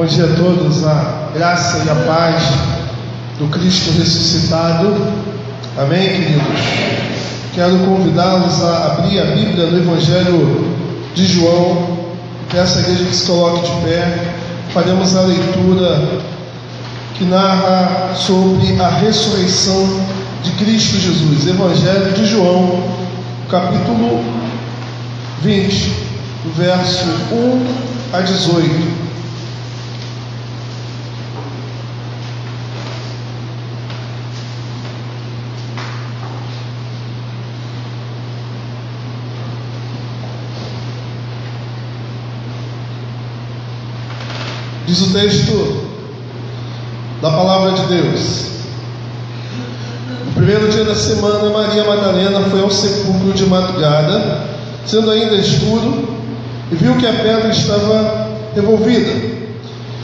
Bom dia a todos, a graça e a paz do Cristo ressuscitado. Amém, queridos? Quero convidá-los a abrir a Bíblia no Evangelho de João. Peço à igreja que se coloque de pé. Faremos a leitura que narra sobre a ressurreição de Cristo Jesus. Evangelho de João, capítulo 20, do verso 1 a 18. Diz o texto da palavra de Deus: no primeiro dia da semana, Maria Madalena foi ao sepulcro de madrugada, sendo ainda escuro, e viu que a pedra estava revolvida.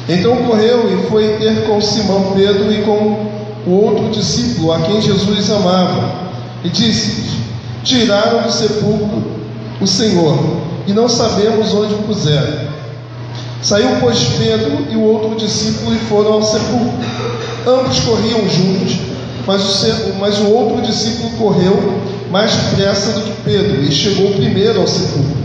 Então correu e foi ter com Simão Pedro e com o outro discípulo, a quem Jesus amava, e disse-lhes: tiraram do sepulcro o Senhor, e não sabemos onde o puseram. Saiu, pois, Pedro e o outro discípulo e foram ao sepulcro. Ambos corriam juntos, mas o outro discípulo correu mais depressa do que Pedro e chegou primeiro ao sepulcro.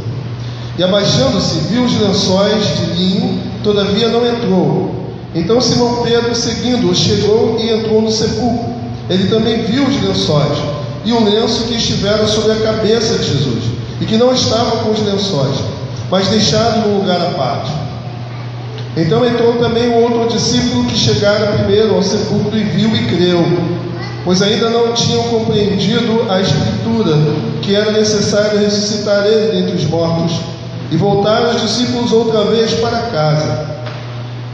E abaixando-se, viu os lençóis de linho, todavia não entrou. Então Simão Pedro, seguindo-o, chegou e entrou no sepulcro. Ele também viu os lençóis e o lenço que estivera sobre a cabeça de Jesus, e que não estava com os lençóis, mas deixado num lugar à parte. Então entrou também o outro discípulo que chegara primeiro ao sepulcro e viu e creu, pois ainda não tinham compreendido a Escritura, que era necessário ressuscitar ele dentre os mortos. E voltaram os discípulos outra vez para casa.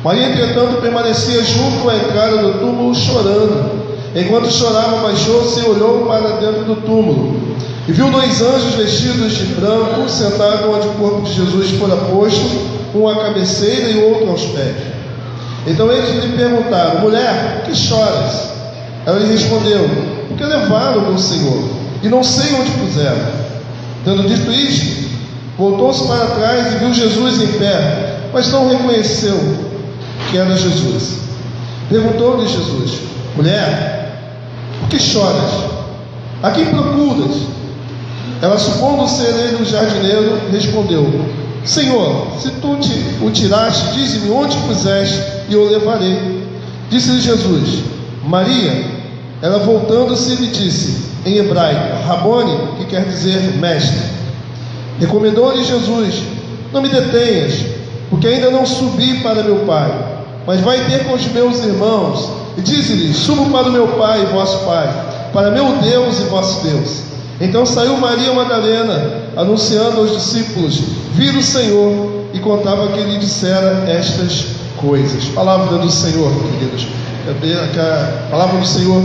Maria, entretanto, permanecia junto à entrada do túmulo chorando. Enquanto chorava, baixou-se e olhou para dentro do túmulo, e viu dois anjos vestidos de branco, sentados onde o corpo de Jesus fora posto, um à cabeceira e o outro aos pés. Então eles lhe perguntaram: mulher, por que choras? Ela lhe respondeu: porque levaram meu Senhor, e não sei onde puseram. Tendo dito isto, voltou-se para trás e viu Jesus em pé, mas não reconheceu que era Jesus. Perguntou-lhe Jesus: mulher, por que choras? A quem procuras? Ela, supondo ser ele o jardineiro, respondeu: Senhor, se tu o tiraste, dize-me onde puseste, e eu o levarei. Disse-lhe Jesus: Maria. Ela, voltando-se, lhe disse em hebraico, Rabone, que quer dizer mestre. Recomendou-lhe Jesus: não me detenhas, porque ainda não subi para meu Pai, mas vai ter com os meus irmãos, e dize-lhes: subo para o meu Pai e vosso Pai, para meu Deus e vosso Deus. Então saiu Maria Madalena, anunciando aos discípulos: vi o Senhor, e contava que ele dissera estas coisas. Palavra do Senhor, queridos. Que a palavra do Senhor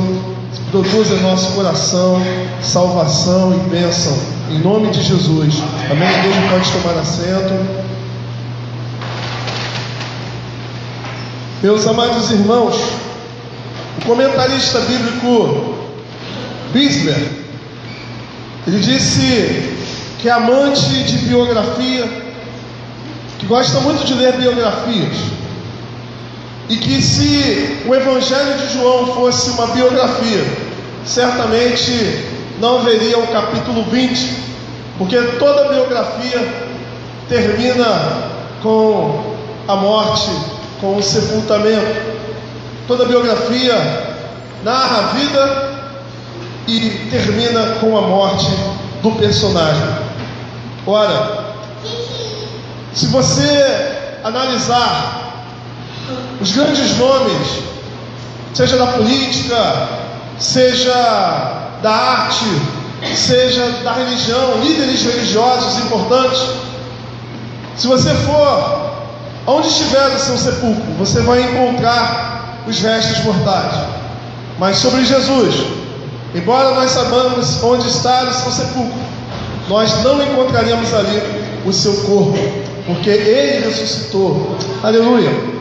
produza em nosso coração salvação e bênção, em nome de Jesus. Amém? A igreja pode tomar assento. Meus amados irmãos, o comentarista bíblico Bisler, ele disse que é amante de biografia, que gosta muito de ler biografias, e que se o Evangelho de João fosse uma biografia, certamente não haveria o capítulo 20, porque toda biografia termina com a morte, com o sepultamento. Toda biografia narra a vida e termina com a morte do personagem. Ora, se você analisar os grandes nomes, seja da política, seja da arte, seja da religião, líderes religiosos importantes, se você for aonde estiver o seu sepulcro, você vai encontrar os restos mortais. Mas sobre Jesus, embora nós saibamos onde está o seu sepulcro, nós não encontraremos ali o seu corpo, porque ele ressuscitou. Aleluia!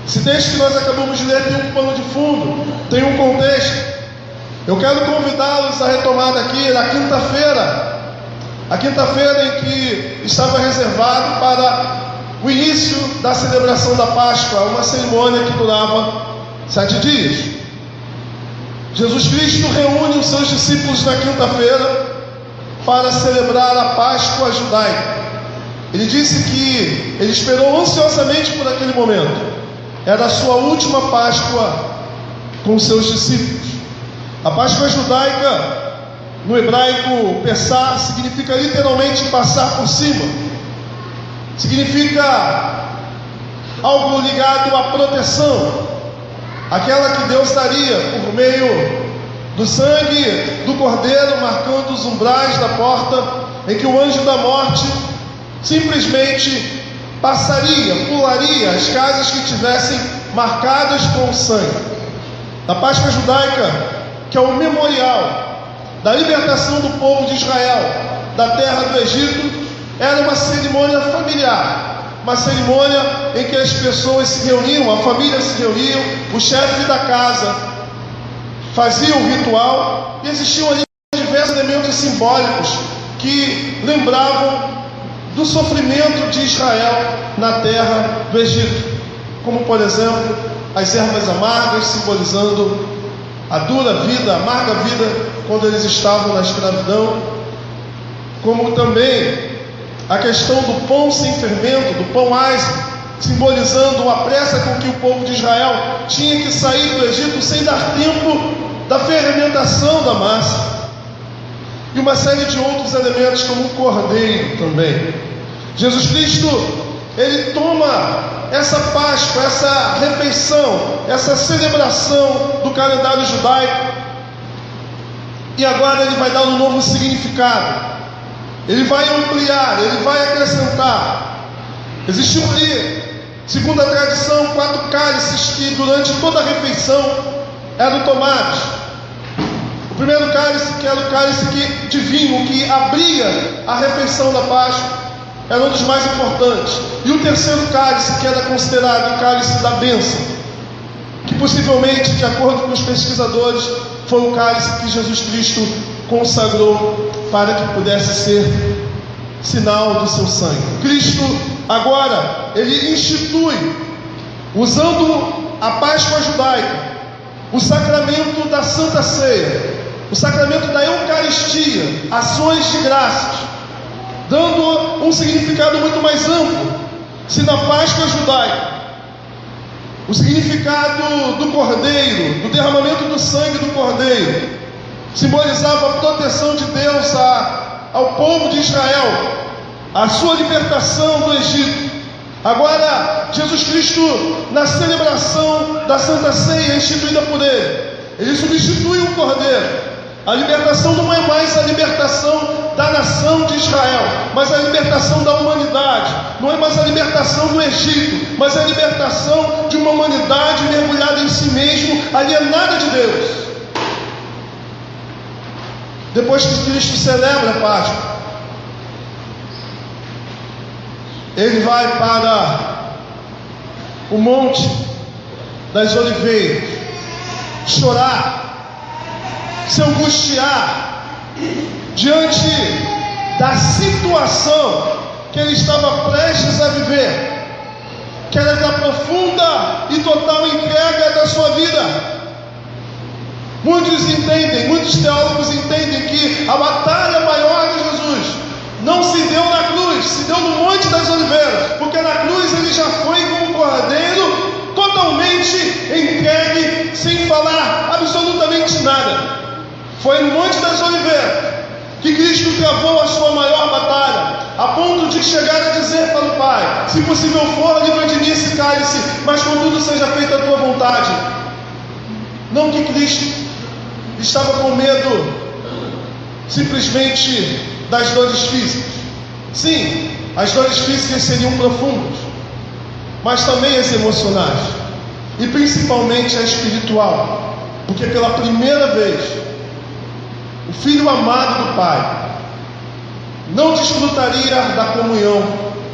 Esse texto que nós acabamos de ler tem um pano de fundo, tem um contexto. Eu quero convidá-los a retomar daqui a quinta-feira em que estava reservado para o início da celebração da Páscoa, uma cerimônia que durava 7 dias. Jesus Cristo reúne os seus discípulos na quinta-feira para celebrar a Páscoa judaica. Ele disse que ele esperou ansiosamente por aquele momento. Era a sua última Páscoa com seus discípulos. A Páscoa judaica, no hebraico Pessah, significa literalmente passar por cima. Significa algo ligado à proteção, aquela que Deus daria por meio do sangue do cordeiro, marcando os umbrais da porta, em que o anjo da morte simplesmente passaria, pularia as casas que tivessem marcadas com o sangue. A Páscoa judaica, que é o memorial da libertação do povo de Israel da terra do Egito, era uma cerimônia familiar, uma cerimônia em que as pessoas se reuniam, a família se reuniam, o chefe da casa fazia o ritual, e existiam ali diversos elementos simbólicos que lembravam do sofrimento de Israel na terra do Egito, como por exemplo as ervas amargas, simbolizando a dura vida, a amarga vida quando eles estavam na escravidão, como também a questão do pão sem fermento, do pão ázimo, simbolizando a pressa com que o povo de Israel tinha que sair do Egito sem dar tempo da fermentação da massa, e uma série de outros elementos, como o cordeiro também. Jesus Cristo, ele toma essa Páscoa, essa refeição, essa celebração do calendário judaico, e agora ele vai dar um novo significado. Ele vai ampliar, ele vai acrescentar. Existiam ali, segundo a tradição, 4 cálices que durante toda a refeição eram tomados. O primeiro cálice, que era o cálice de vinho, que abria a refeição da Páscoa, era um dos mais importantes. E o terceiro cálice, que era considerado o cálice da bênção, que possivelmente, de acordo com os pesquisadores, foi o cálice que Jesus Cristo consagrou para que pudesse ser sinal do seu sangue. Cristo agora, ele institui, usando a Páscoa judaica, o sacramento da Santa Ceia, o sacramento da Eucaristia, ações de graças, dando um significado muito mais amplo. Se na Páscoa judaica o significado do cordeiro, do derramamento do sangue do cordeiro, simbolizava a proteção de Deus ao povo de Israel, a sua libertação do Egito, agora Jesus Cristo, na celebração da Santa Ceia instituída por ele substitui o cordeiro. A libertação não é mais a libertação da nação de Israel, mas a libertação da humanidade. Não é mais a libertação do Egito, mas a libertação de uma humanidade mergulhada em si mesmo, alienada de Deus. Depois que Cristo celebra a Páscoa, ele vai para o Monte das Oliveiras, chorar, se angustiar diante da situação que ele estava prestes a viver, que era da profunda e total entrega da sua vida. Muitos teólogos entendem que a batalha maior de Jesus não se deu na cruz, se deu no Monte das Oliveiras, porque na cruz ele já foi como um cordeiro totalmente entregue, sem falar absolutamente nada. Foi no Monte das Oliveiras que Cristo travou a sua maior batalha, a ponto de chegar a dizer para o Pai: se possível for, livra de mim esse cálice, mas contudo seja feita a tua vontade. Não que Cristo estava com medo simplesmente das dores físicas. Sim, as dores físicas seriam profundas, mas também as emocionais, e principalmente a espiritual, porque pela primeira vez o Filho amado do Pai não desfrutaria da comunhão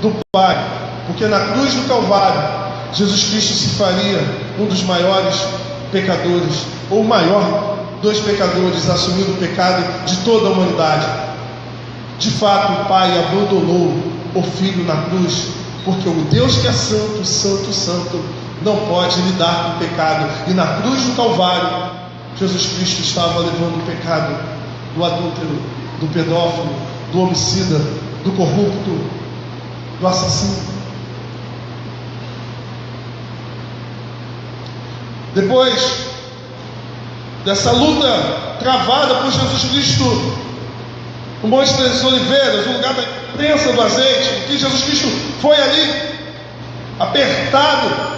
do Pai, porque na cruz do Calvário Jesus Cristo se faria um dos maiores pecadores, ou o maior dos pecadores, assumindo o pecado de toda a humanidade. De fato, o Pai abandonou o Filho na cruz porque o Deus que é santo, santo, santo, não pode lidar com o pecado. E na cruz do Calvário, Jesus Cristo estava levando o pecado do adúltero, do pedófilo, do homicida, do corrupto, do assassino. Depois dessa luta travada por Jesus Cristo no Monte das Oliveiras, o lugar da prensa do azeite, em que Jesus Cristo foi ali apertado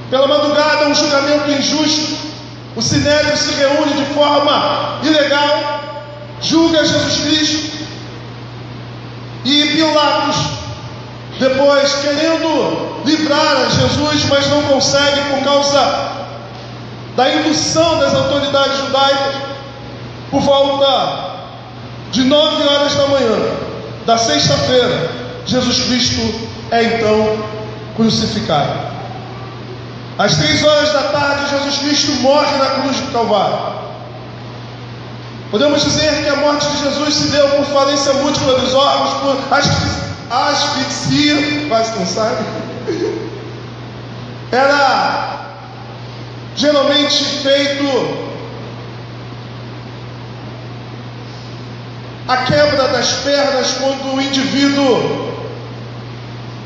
pela madrugada, um julgamento injusto. O Sinédrio se reúne de forma ilegal, julga Jesus Cristo, e Pilatos, depois querendo livrar a Jesus, mas não consegue por causa da indução das autoridades judaicas. Por volta de 9 horas da manhã da sexta-feira, Jesus Cristo é então crucificado. Às 3 horas da tarde, Jesus Cristo morre na cruz do Calvário. Podemos dizer que a morte de Jesus se deu por falência múltipla dos órgãos, por asfixia, quase não sabe. Era geralmente feito a quebra das pernas quando o indivíduo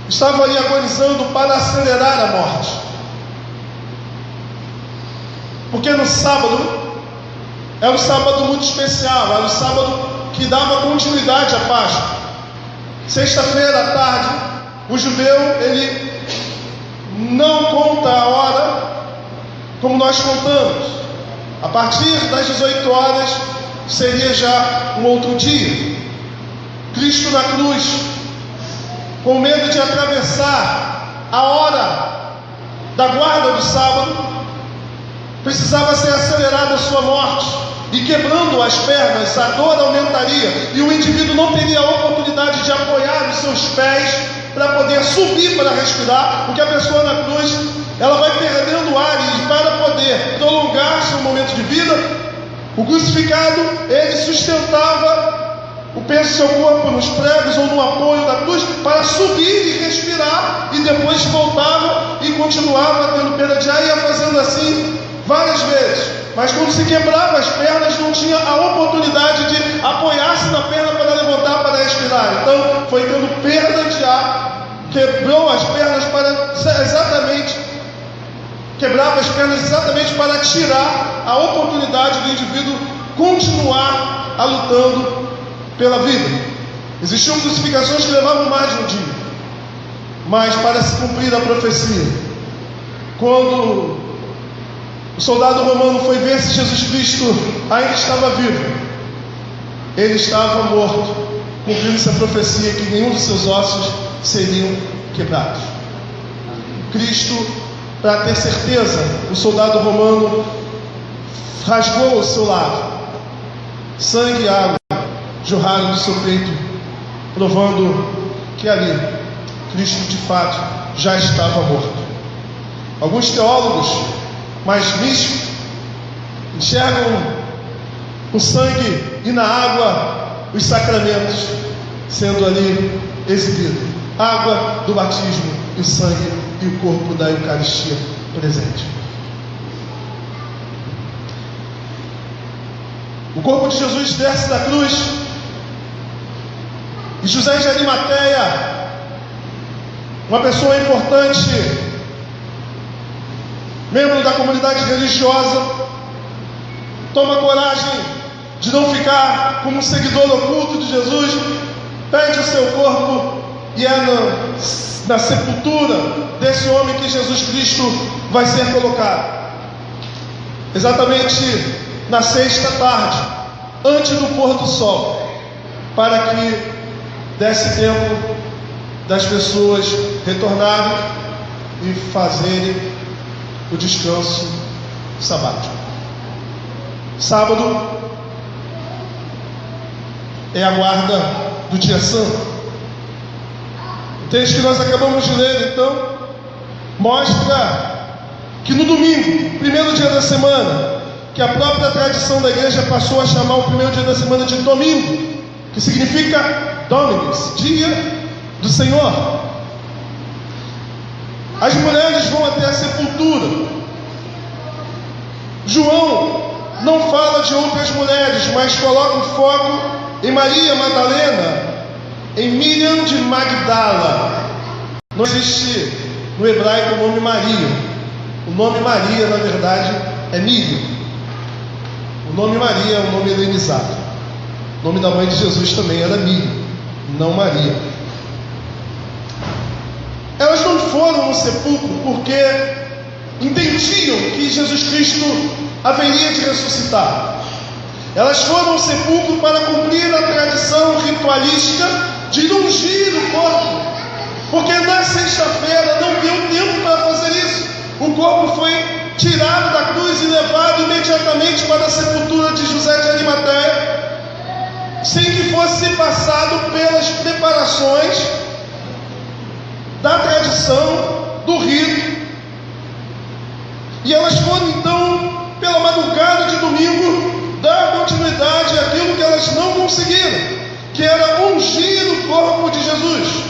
estava ali agonizando para acelerar a morte. Porque no sábado era um sábado muito especial, era um sábado que dava continuidade à Páscoa. Sexta-feira à tarde, o judeu ele não conta a hora como nós contamos. A partir das 18 horas seria já um outro dia. Cristo na cruz, com medo de atravessar a hora da guarda do sábado, precisava ser acelerada a sua morte, e quebrando as pernas, a dor aumentaria, e o indivíduo não teria a oportunidade de apoiar os seus pés para poder subir para respirar, porque a pessoa na cruz, ela vai perdendo ar, e para poder prolongar seu momento de vida, o crucificado, ele sustentava o peso do seu corpo nos pregos ou no apoio da cruz para subir e respirar, e depois voltava e continuava tendo perda de ar, e ia fazendo assim várias vezes. Mas quando se quebrava as pernas, não tinha a oportunidade de apoiar-se na perna para levantar, para respirar. Então foi tendo perda de ar, quebrou as pernas quebrava as pernas exatamente para tirar a oportunidade do indivíduo continuar lutando pela vida. Existiam crucificações que levavam mais de um dia, mas para se cumprir a profecia, quando o soldado romano foi ver se Jesus Cristo ainda estava vivo, ele estava morto, cumprindo-se a profecia que nenhum dos seus ossos seriam quebrados. Cristo, para ter certeza, o soldado romano rasgou o seu lado, sangue e água jorraram do seu peito, provando que ali Cristo de fato já estava morto. Alguns teólogos mais místicos enxergam no sangue e na água os sacramentos sendo ali exibidos: água do batismo e o sangue e o corpo da Eucaristia presente. O corpo de Jesus desce da cruz, e José de Arimateia, uma pessoa importante, membro da comunidade religiosa, toma coragem de não ficar como um seguidor oculto de Jesus, pede o seu corpo, e é na sepultura desse homem que Jesus Cristo vai ser colocado. Exatamente na sexta tarde, antes do pôr do sol, para que desse tempo das pessoas retornarem e fazerem o descanso sabático. Sábado é a guarda do dia santo. O texto que nós acabamos de ler, então, mostra que no domingo, primeiro dia da semana, que a própria tradição da igreja passou a chamar o primeiro dia da semana de domingo, que significa Dominus, dia do Senhor. As mulheres vão até a sepultura. João não fala de outras mulheres, mas coloca o foco em Maria Madalena, em Miriam de Magdala. Não existe no hebraico o nome Maria. O nome Maria, na verdade, é Miriam. O nome Maria é um nome helenizado. O nome da mãe de Jesus também era Miriam, não Maria. Elas não foram no sepulcro porque entendiam que Jesus Cristo haveria de ressuscitar. Elas foram ao sepulcro para cumprir a tradição ritualística de ungir o corpo, porque na sexta-feira não deu tempo para fazer isso. O corpo foi tirado da cruz e levado imediatamente para a sepultura de José de Arimateia, sem que fosse passado pelas preparações da tradição, do rito. E elas foram então, pela madrugada de domingo, dar continuidade àquilo que elas não conseguiram, que era ungir o corpo de Jesus.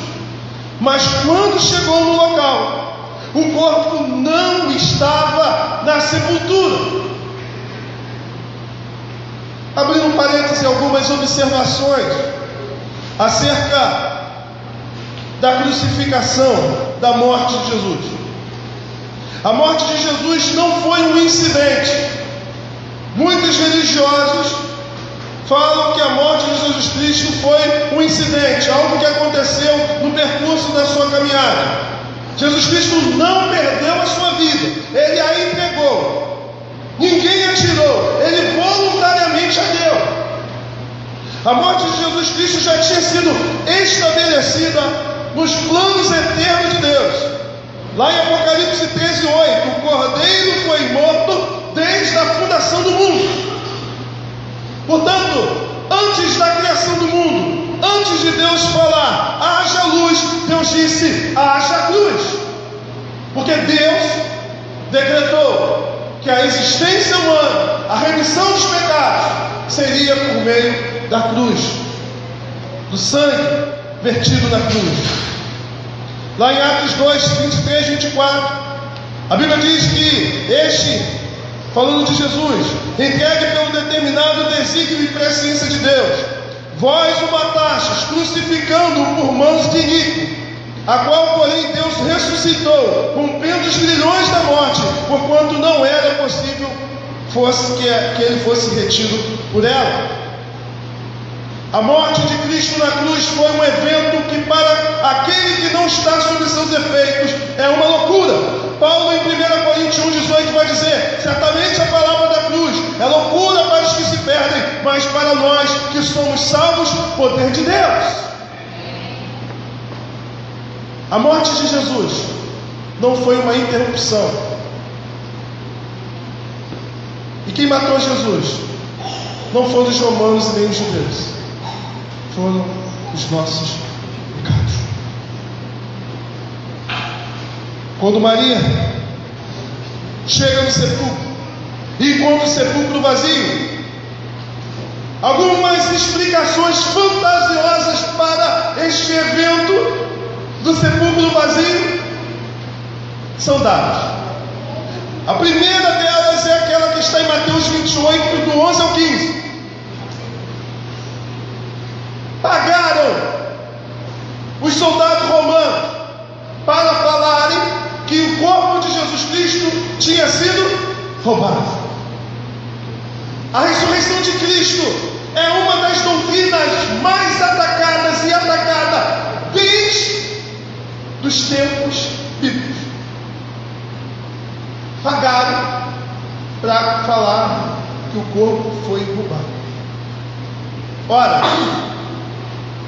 Mas quando chegou no local, o corpo não estava na sepultura. Abrindo parênteses, algumas observações acerca da crucificação, da morte de Jesus. A morte de Jesus não foi um incidente. Muitos religiosos falam que a morte de Jesus Cristo foi um incidente, algo que aconteceu no percurso da sua caminhada. Jesus Cristo não perdeu a sua vida, Ele a entregou. Ninguém a tirou, Ele voluntariamente a deu. A morte de Jesus Cristo já tinha sido estabelecida nos planos eternos de Deus. Lá em Apocalipse 13:8, o Cordeiro foi morto desde a fundação do mundo. Portanto, antes da criação do mundo, antes de Deus falar, haja luz, Deus disse, haja cruz. Porque Deus decretou que a existência humana, a remissão dos pecados, seria por meio da cruz, do sangue vertido na cruz. Lá em Atos 2, 23, 24, a Bíblia diz que este, falando de Jesus, entregue pelo determinado desígnio e presciência de Deus, vós o matastes, crucificando-o por mãos de iníquo, a qual, porém, Deus ressuscitou, rompendo os grilhões da morte, porquanto não era possível que ele fosse retido por ela. A morte de Cristo na cruz foi um evento que, para aquele que não está sob seus efeitos, é uma loucura. Paulo, em 1 Coríntios 1,18, vai dizer: certamente a palavra da cruz é loucura para os que se perdem, mas para nós que somos salvos, poder de Deus. A morte de Jesus não foi uma interrupção. E quem matou Jesus não foram os romanos e nem os judeus, foram os nossos pecados. Quando Maria chega no sepulcro e encontra o sepulcro vazio, algumas explicações fantasiosas para este evento do sepulcro vazio são dadas. A primeira delas é aquela que está em Mateus 28, do 11 ao 15. Pagaram os soldados romanos para falarem que o corpo de Jesus Cristo tinha sido roubado. A ressurreição de Cristo é uma das doutrinas mais atacadas e atacada desde os tempos bíblicos. Pagaram para falar que o corpo foi roubado. Ora,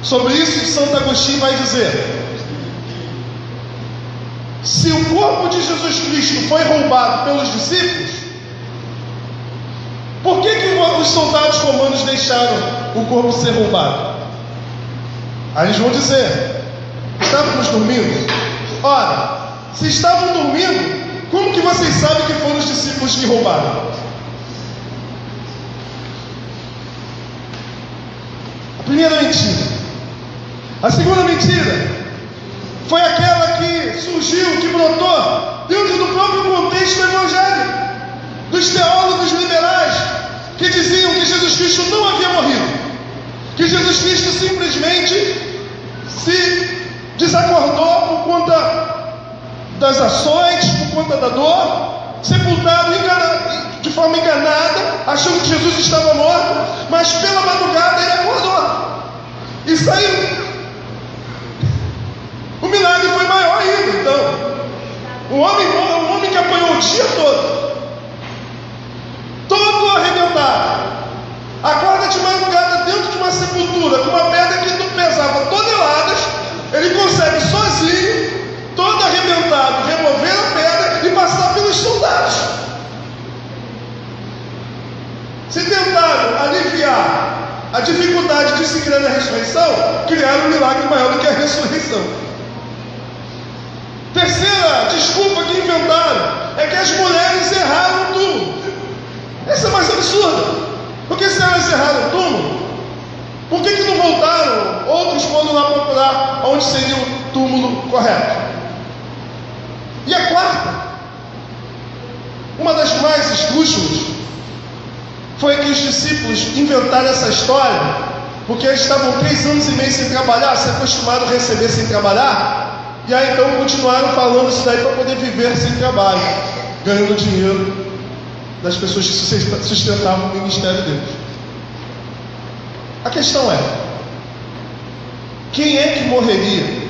sobre isso, Santo Agostinho vai dizer: se o corpo de Jesus Cristo foi roubado pelos discípulos, por que os soldados romanos deixaram o corpo ser roubado? Aí eles vão dizer: estávamos dormindo. Ora, se estavam dormindo, como que vocês sabem que foram os discípulos que roubaram? A primeira mentira. A segunda mentira do Evangelho, dos teólogos liberais, que diziam que Jesus Cristo não havia morrido, que Jesus Cristo simplesmente se desacordou por conta das ações, por conta da dor, sepultado de forma enganada, achando que Jesus estava morto, mas pela madrugada ele acordou e saiu. O milagre foi maior ainda. Então, o homem que apanhou o dia todo arrebentado, acorda de madrugada dentro de uma sepultura com uma pedra que não pesava toneladas, ele consegue sozinho, todo arrebentado, remover a pedra e passar pelos soldados. Se tentaram aliviar a dificuldade de se crer na ressurreição, criaram um milagre maior do que a ressurreição. Terceira desculpa que inventaram é que as mulheres erraram o túmulo. Essa é mais absurda. Porque se elas erraram o túmulo, por que não voltaram? Outros foram lá procurar onde seria o túmulo correto. E a quarta, uma das mais esdrúxulas, foi que os discípulos inventaram essa história porque eles estavam 3 anos e meio sem trabalhar, se acostumaram a receber sem trabalhar, e aí então continuaram falando isso daí para poder viver sem trabalho, ganhando dinheiro das pessoas que sustentavam o ministério deles. A questão é: quem é que morreria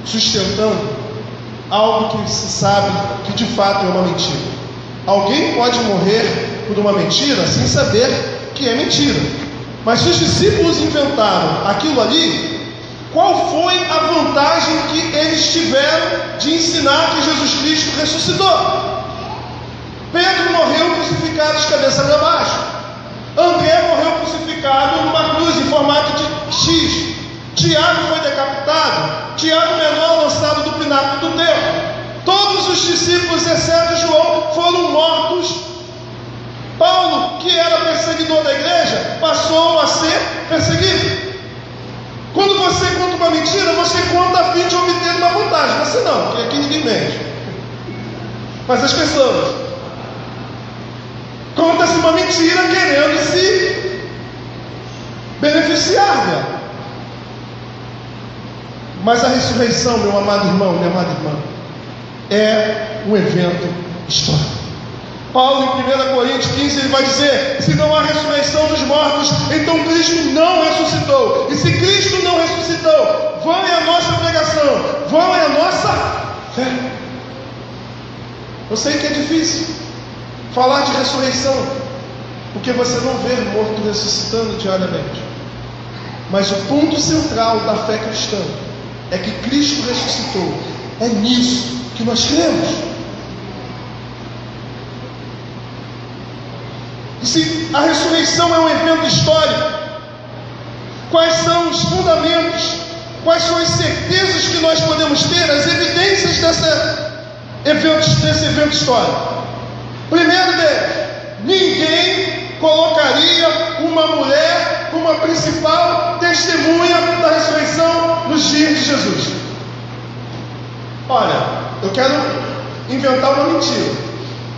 sustentando algo que se sabe que de fato é uma mentira? Alguém pode morrer por uma mentira sem saber que é mentira. Mas se os discípulos inventaram aquilo ali, qual foi a vantagem que eles tiveram de ensinar que Jesus Cristo ressuscitou? Pedro morreu crucificado de cabeça para baixo. André morreu crucificado numa cruz em formato de X. Tiago foi decapitado. Tiago menor lançado do pináculo do templo. Todos os discípulos, exceto João, foram mortos. Paulo, que era perseguidor da igreja, passou a ser perseguido. Quando você conta uma mentira, você conta a fim de obter uma vantagem. Você não, porque aqui ninguém mente. Mas as pessoas conta-se uma mentira querendo se beneficiar dela. Mas a ressurreição, meu amado irmão, minha amada irmã, é um evento histórico. Paulo, em 1 Coríntios 15, ele vai dizer: se não há ressurreição dos mortos, então Cristo não ressuscitou. E se Cristo não ressuscitou, vã é a nossa pregação, vã é a nossa fé. Eu sei que é difícil falar de ressurreição, porque você não vê morto ressuscitando diariamente. Mas o ponto central da fé cristã é que Cristo ressuscitou. É nisso que nós cremos. E se a ressurreição é um evento histórico, quais são os fundamentos, quais são as certezas que nós podemos ter, as evidências desse evento histórico? Primeiro deles, ninguém colocaria uma mulher como a principal testemunha da ressurreição nos dias de Jesus. Olha, eu quero inventar uma mentira.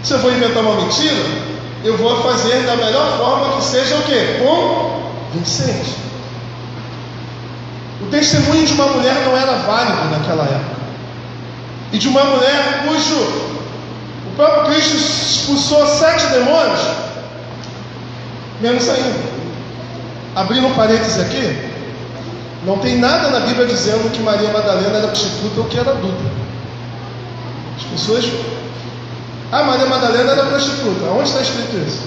Se eu vou inventar uma mentira, eu vou fazer da melhor forma que seja o quê? Convincente. O testemunho de uma mulher não era válido naquela época. E de uma mulher cujo o próprio Cristo expulsou 7 demônios, menos ainda. Abrindo um parênteses aqui, não tem nada na Bíblia dizendo que Maria Madalena era prostituta ou que era adulta. As pessoas... Maria Madalena era prostituta. Onde está escrito isso?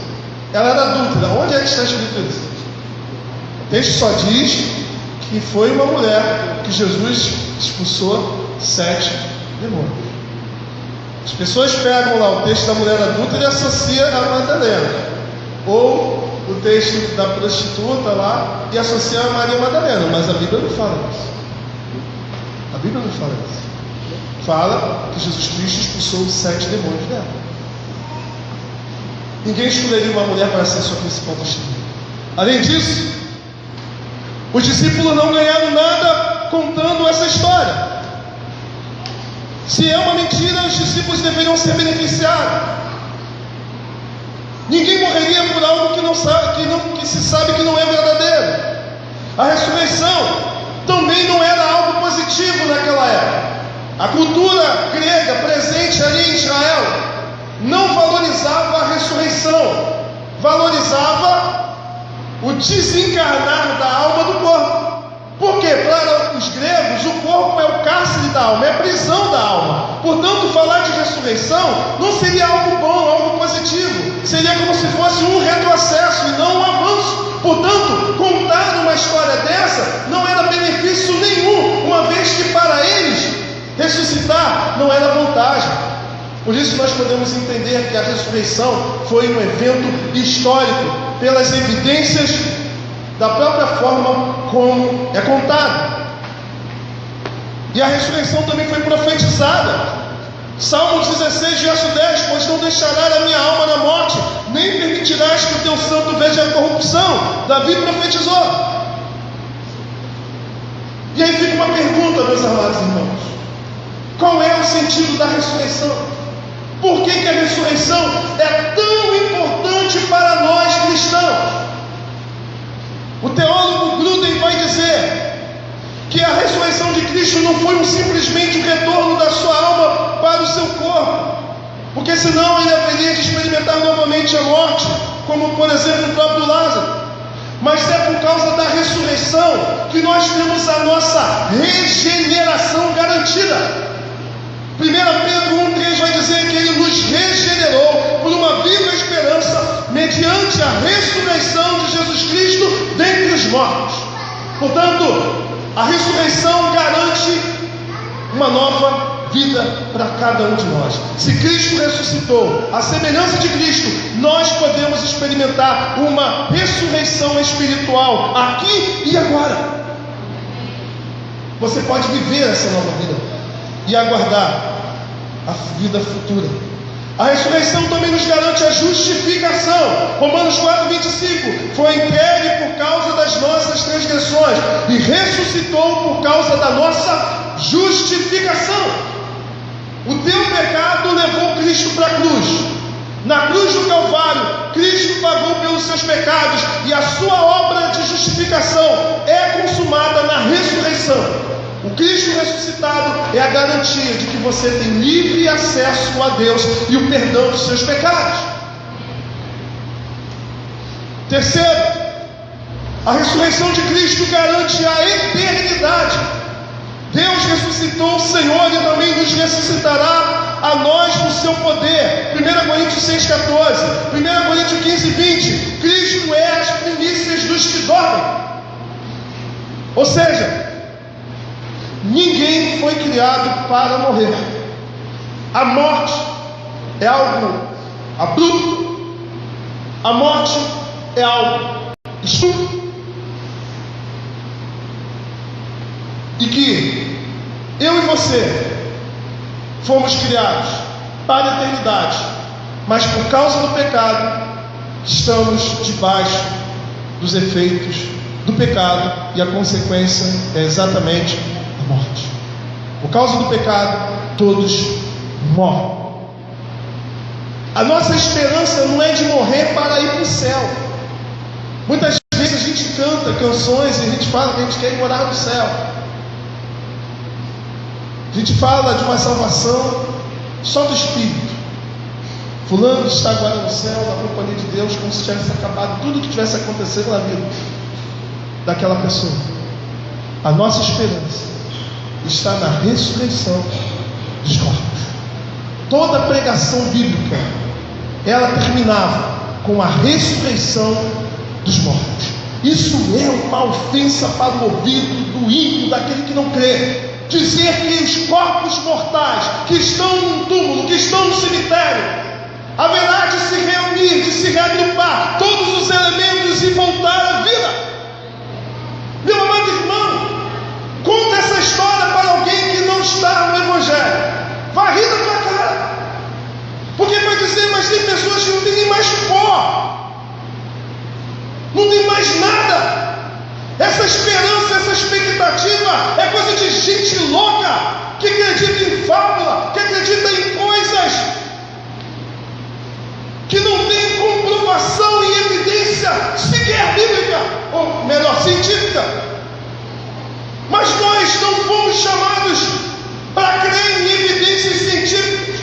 Ela era adúltera. Onde é que está escrito isso? O texto só diz que foi uma mulher que Jesus expulsou 7 demônios. As pessoas pegam lá o texto da mulher adulta e associam a Madalena, ou o texto da prostituta lá e associam a Maria Madalena, mas a Bíblia não fala isso. A Bíblia não fala isso. Fala que Jesus Cristo expulsou os 7 demônios dela. Ninguém escolheria uma mulher para ser sua principal testemunha. Além disso, os discípulos não ganharam nada contando essa história. Se é uma mentira, os discípulos deveriam ser beneficiados. Ninguém morreria por algo que se sabe que não é verdadeiro. A ressurreição também não era algo positivo naquela época. A cultura grega presente ali em Israel não valorizava a ressurreição, valorizava o desencarnar da alma do corpo. Porque para os gregos o corpo é o cárcere da alma, é a prisão da alma. Portanto, falar de ressurreição não seria algo bom, algo positivo. Seria como se fosse um retrocesso e não um avanço. Portanto, contar uma história dessa não era benefício nenhum, uma vez que para eles ressuscitar não era vantagem. Por isso nós podemos entender que a ressurreição foi um evento histórico, pelas evidências da própria forma como é contado. E a ressurreição também foi profetizada. Salmo 16, verso 10: pois não deixarás a minha alma na morte, nem permitirás que o teu santo veja a corrupção. Davi profetizou. E aí fica uma pergunta, meus amados irmãos: qual é o sentido da ressurreição? Por que a ressurreição é tão importante para nós cristãos? O teólogo Gruden vai dizer que a ressurreição de Cristo não foi simplesmente o retorno da sua alma para o seu corpo, porque senão ele haveria de experimentar novamente a morte, como por exemplo o próprio Lázaro. Mas é por causa da ressurreição que nós temos a nossa regeneração garantida. 1 Pedro 1,3 vai dizer que ele nos regenerou por uma viva esperança mediante a ressurreição de Jesus Cristo dentre os mortos. Portanto, a ressurreição garante uma nova vida para cada um de nós. Se Cristo ressuscitou, a semelhança de Cristo, nós podemos experimentar uma ressurreição espiritual aqui e agora. Você pode viver essa nova vida e aguardar a vida futura. A ressurreição também nos garante a justificação. Romanos 4,25: foi entregue por causa das nossas transgressões e ressuscitou por causa da nossa justificação. O teu pecado levou Cristo para a cruz. Na cruz do Calvário, Cristo pagou pelos seus pecados, e a sua obra de justificação é consumada na ressurreição. O Cristo ressuscitado é a garantia de que você tem livre acesso a Deus e o perdão dos seus pecados. Terceiro, a ressurreição de Cristo garante a eternidade. Deus ressuscitou o Senhor e também nos ressuscitará a nós no seu poder. 1 Coríntios 6,14, 1 Coríntios 15,20: Cristo é as primícias dos que dormem. Ou seja, ninguém foi criado para morrer. A morte é algo abrupto. A morte é algo estúpido. E que eu e você fomos criados para a eternidade, mas por causa do pecado estamos debaixo dos efeitos do pecado, e a consequência é exatamente a morte. Por causa do pecado, todos morrem. A nossa esperança não é de morrer para ir para o céu. Muitas vezes a gente canta canções e a gente fala que a gente quer morar no céu. A gente fala de uma salvação só do Espírito. Fulano está agora no céu, na companhia de Deus, como se tivesse acabado tudo que tivesse acontecido na vida daquela pessoa. A nossa esperança está na ressurreição dos corpos. Toda pregação bíblica, ela terminava com a ressurreição dos mortos. Isso é uma ofensa para o ouvido do ímpio, daquele que não crê. Dizer que os corpos mortais que estão no túmulo, que estão no cemitério, haverá de se reunir, de se reagrupar todos os elementos e voltar à vida. Meu amado irmão, conta essa história para alguém que não está no Evangelho. Vai rir da tua cara, porque vai dizer: mas tem pessoas que não têm nem mais pó, não tem mais nada. Essa esperança, essa expectativa é coisa de gente louca, que acredita em fábula, comprovação e evidência sequer bíblica, ou melhor, científica. Mas nós não fomos chamados para crer em evidências científicas.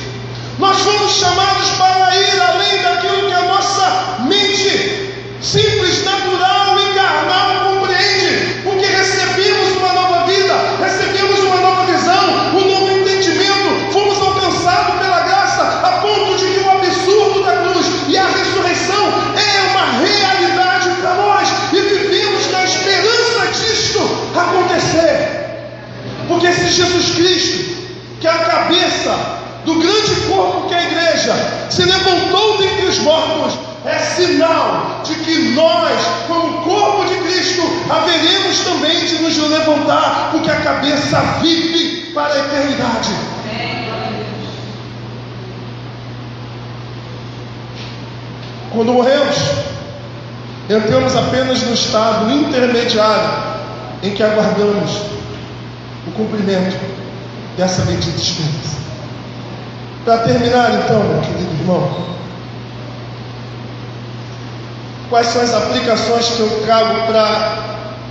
Nós fomos chamados para ir além daquilo que a nossa mente simples, natural e carnal compreende, porque recebemos uma nova vida, recebemos uma nova visão, um novo entendimento, fomos alcançados pela graça, a ponto de que o absurdo da cruz e a ressurreição é uma realidade para nós, e vivemos na esperança disto acontecer. Porque se Jesus Cristo, que é a cabeça do grande corpo que é a igreja, se levantou dentre os mortos, é sinal de que nós, como corpo de Cristo, haveremos também de nos levantar, porque a cabeça vive para a eternidade. Quando morremos, entramos apenas no estado intermediário em que aguardamos o cumprimento dessa bendita esperança. Para terminar então, meu querido irmão, quais são as aplicações que eu trago para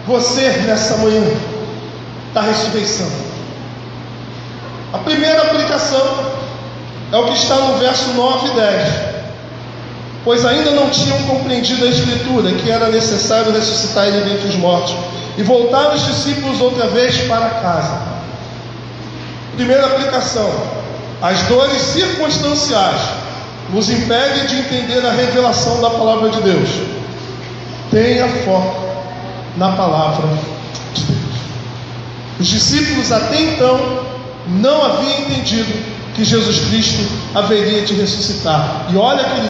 você nessa manhã da ressurreição? A primeira aplicação é o que está no verso 9 e 10. Pois ainda não tinham compreendido a Escritura, que era necessário ressuscitar ele dentre os mortos, e voltar os discípulos outra vez para casa. Primeira aplicação: as dores circunstanciais nos impedem de entender a revelação da palavra de Deus. Tenha foco na palavra de Deus. Os discípulos até então não haviam entendido que Jesus Cristo haveria de ressuscitar. E olha que